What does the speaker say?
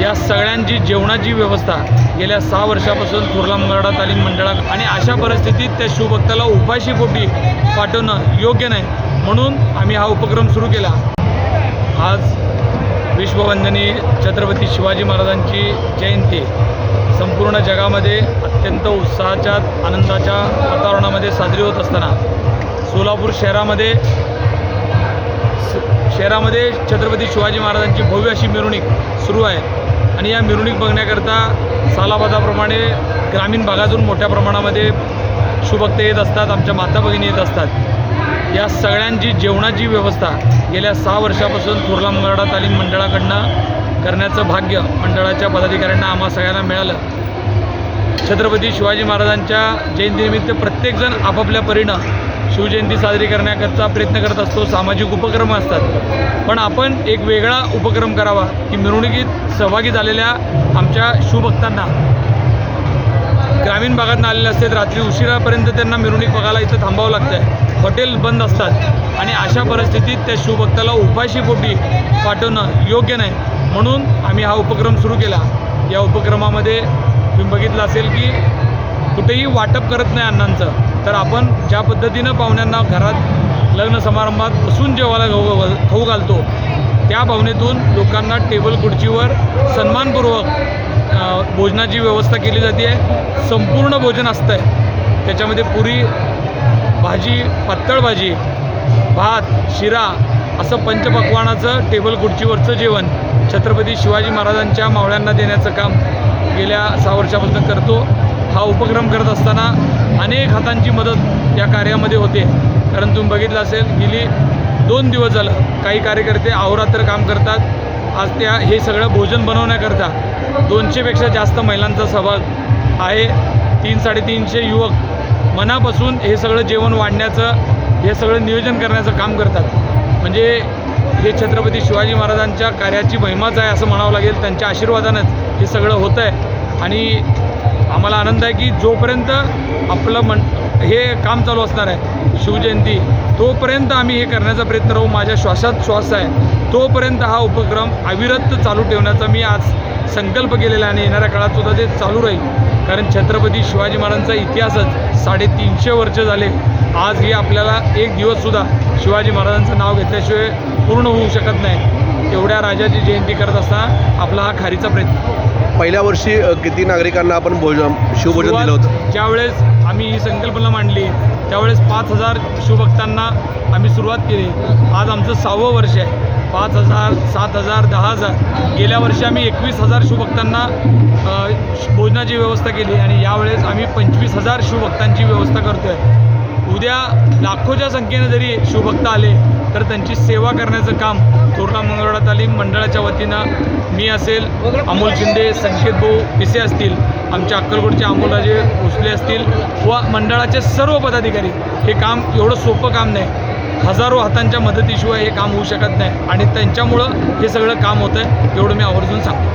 या सगळ्यांची जेवणाची व्यवस्था गेल्या 6 वर्षापासून थोरला मंगळवेढा तालीम मंडळात आणि अशा परिस्थितीत त्या शिवभक्ताला उपाशी पोटी पाठवणं योग्य नाही, म्हणून आम्ही हा उपक्रम सुरू केला। आज विश्ववंदनीय छत्रपती शिवाजी महाराजांची जयंती संपूर्ण जगामध्ये अत्यंत उत्साहाच्या आनंदाच्या वातावरणामध्ये साजरी होत असताना सोलापूर शहरामध्ये छत्रपती शिवाजी महाराजांची भव्य अशी मिरवणूक सुरू आहे आणि या मिरवणूक बघण्याकरता सालाबादाप्रमाणे ग्रामीण भागातून मोठ्या प्रमाणामध्ये शिवभक्त येत असतात, आमच्या माता भगिनी येत असतात। या सगळ्यांची जेवणाची व्यवस्था गेल्या 6 वर्षापासून थोरला मंगळवेढा तालीम मंडळाकडनं करण्याचं भाग्य मंडळाच्या पदाधिकाऱ्यांना आम्हा सगळ्यांना मिळालं। छत्रपती शिवाजी महाराजांच्या जयंतीनिमित्त प्रत्येकजण आपापल्या परीनं शिवजयंती साजरी करण्याकरता प्रयत्न करत असतो, सामाजिक उपक्रम असतात, पण आपण एक वेगळा उपक्रम करावा की मिरवणुकीत सहभागी झालेल्या आमच्या शिवभक्तांना ग्रामीण भागातून आलेले असतात, रात्री उशिरापर्यंत त्यांना मिरवणूक बघायला इथं थांबावं लागतं आहे, हॉटेल बंद असतात आणि अशा परिस्थितीत त्या शिवभक्ताला उपाशी पोटी पाठवणं योग्य नाही, म्हणून आम्ही हा उपक्रम सुरू केला। या उपक्रमामध्ये तुम्ही बघितलं असेल की कुठेही वाटप करत नाही अन्नांचं, तर आपण ज्या पद्धतीनं पाहुण्यांना घरात लग्न समारंभात बसून जेवायला खाऊ घालतो, त्या भावनेतून लोकांना टेबल खुर्चीवर सन्मानपूर्वक भोजनाची व्यवस्था केली जाते आहे। संपूर्ण भोजन असतं आहे, त्याच्यामध्ये पुरी भाजी, पातळ भाजी, भात, शिरा असं पंचपक्वानाचं टेबल खुर्चीवरचं जेवण छत्रपती शिवाजी महाराजांच्या मावळ्यांना देण्याचं काम गेल्या 6 वर्षापासून करतो। हा उपक्रम करत असताना अनेक हातांची मदत या कार्यामध्ये होते, कारण तुम्ही बघितलं असेल गेली 2 दिवस झालं काही कार्यकर्ते अहोरात्र काम करतात। आज हे सगळं भोजन बनवण्याकरता 200पेक्षा जास्त महिलांचा सहभाग आहे। 300-350 युवक मनापासून हे सगळं जेवण वाढण्याचं, हे सगळं नियोजन करण्याचं काम करतात। म्हणजे हे छत्रपती शिवाजी महाराजांच्या कार्याची महिमाच आहे असं म्हणावं लागेल। त्यांच्या आशीर्वादानंच हे सगळं होतं आहे आणि आम्हाला आनंद आहे की जोपर्यंत आपलं हे काम चालू असणार आहे शिवजयंती, तोपर्यंत आम्ही हे करण्याचा प्रयत्न राहू। माझ्या श्वासात श्वास आहे तोपर्यंत हा उपक्रम अविरत चालू ठेवण्याचा मी आज संकल्प केलेला आहे आणि येणाऱ्या काळातसुद्धा ते चालू राहील, कारण छत्रपती शिवाजी महाराजांचा इतिहासच 350 वर्ष झाले। आज हे आपल्याला एक दिवससुद्धा शिवाजी महाराजांचं नाव घेतल्याशिवाय पूर्ण होऊ शकत नाही। एवढ्या राजाची जयंती करत असताना आपला हा खारीचा प्रयत्न। पहिल्या वर्षी किती नागरिकांना आपण शिवभोजन दिलं होतं? ज्यावेळेस आम्ही ही संकल्पना मांडली त्यावेळेस 5000 शिवभक्तांना आम्ही सुरुवात केली। आज आमचं 6वं वर्ष आहे। 5000, 7000, 10000, गेल्या वर्षी आम्ही 21000 शिवभक्तांना भोजनाची व्यवस्था केली आणि यावेळेस आम्ही 25000 शिवभक्तांची व्यवस्था करतो आहे। उद्या लाखोच्या संख्येने जरी शिवभक्त आले तर त्यांची सेवा करण्याचं काम थोरला मंगळवेढा तालीम मंडळाच्या वतीनं मी असेल, अमोल शिंदे, संकेत भाऊ पिसे असतील, आमच्या अक्कलकोटचे अमोलराजे भोसले असतील व मंडळाचे सर्व पदाधिकारी, हे काम एवढं सोपं काम नाही। हजारो हातांच्या मदतीशिवाय हे काम होऊ शकत नाही आणि त्यांच्यामुळं हे सगळं काम होतं आहे, एवढं मी आवर्जून सांगतो।